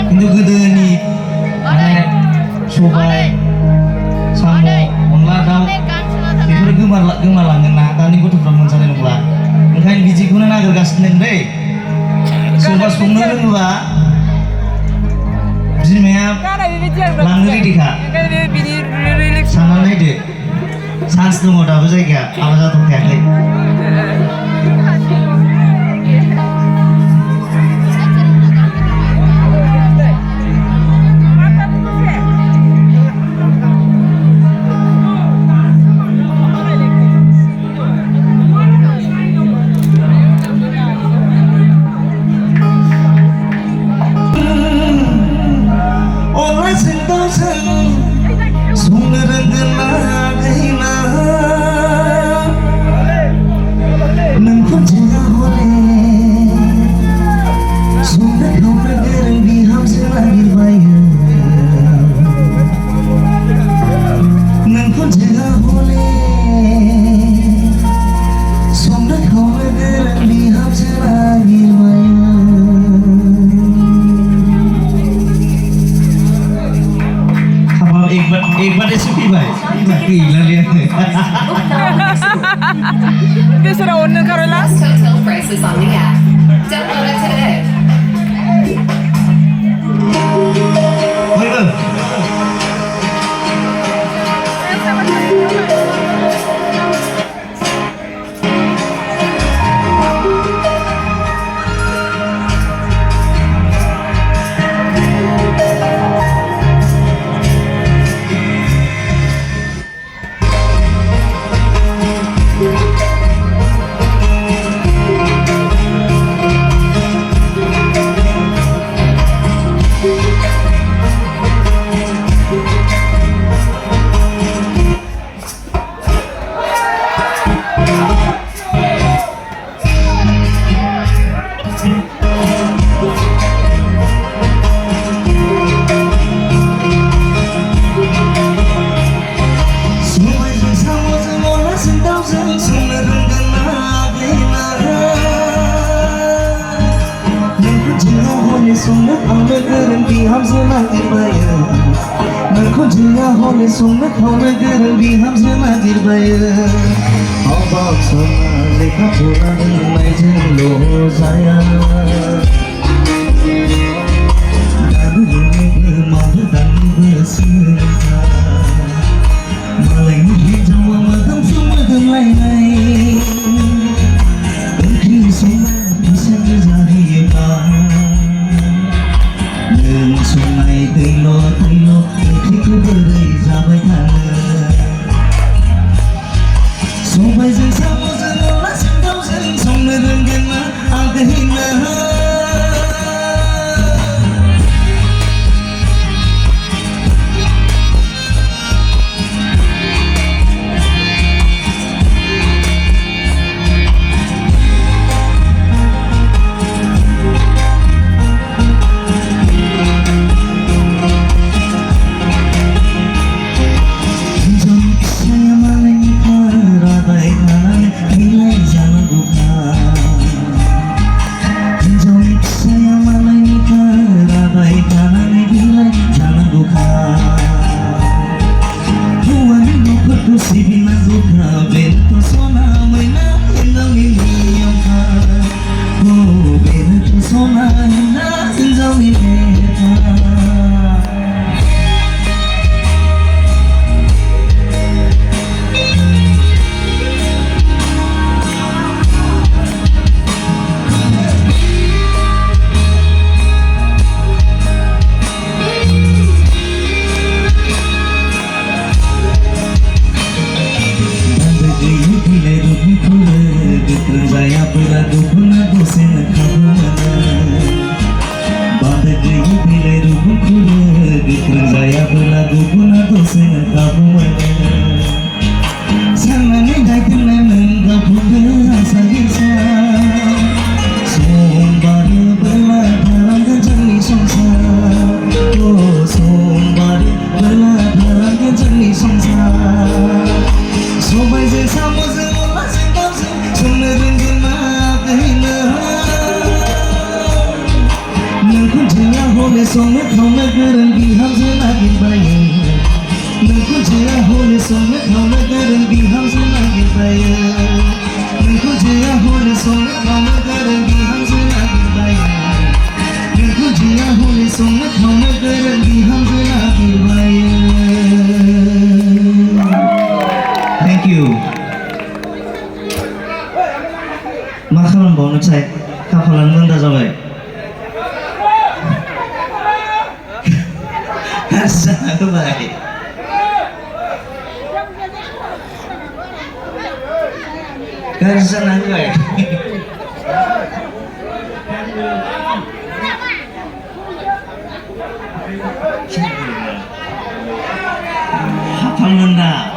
खिन्थु गोदोनि सबाय साम' अनला दाउ बेफोरो गोमालांगोन ना दानि गथ'फ्रा मोनजानाय नंला ओंखायनो बिदिखौनो नागिरगासिनो दं दै सोरबा संनो रोङोबा बिमाया लांनो रेडिखा साननानै नायदो चान्स दङ दाबो जायगाया हाबा जाथ'खायाखै एक बार रेसिपी भाई gila dia Bisa order Carola? Hotel prices on the app. Download it today. Sunna khona garan bi hamse magir baye abak sama lekha pura mai jelo saya dadu ne mar dan besinta malai ni jawa madam sumadam lai lai engki suma bisa jari ba neng sungai telo engki ku berai जाबाय थानो सबायजों साम'जों अनलाजों दाउजों संनो रोंगोन ना आगैना संनो खावनो गोरों बिहामजो नागिरबायो नोंखौ जोआ हले संनो खावनो गोरों बिहामजो नागिरबायो नोंखौ जोआ हले संनो खावनो गोरों बिहामजो नागिरबायो नोंखौ जोआ हले संनो खावनो गोरों बिहामजो नागिरबायो थेंक इउ मा खालामबावनोथाय खाफालानो मोनदा जाबाय जाबाय गाज्रि जाना होबाय खाफाल मोनदा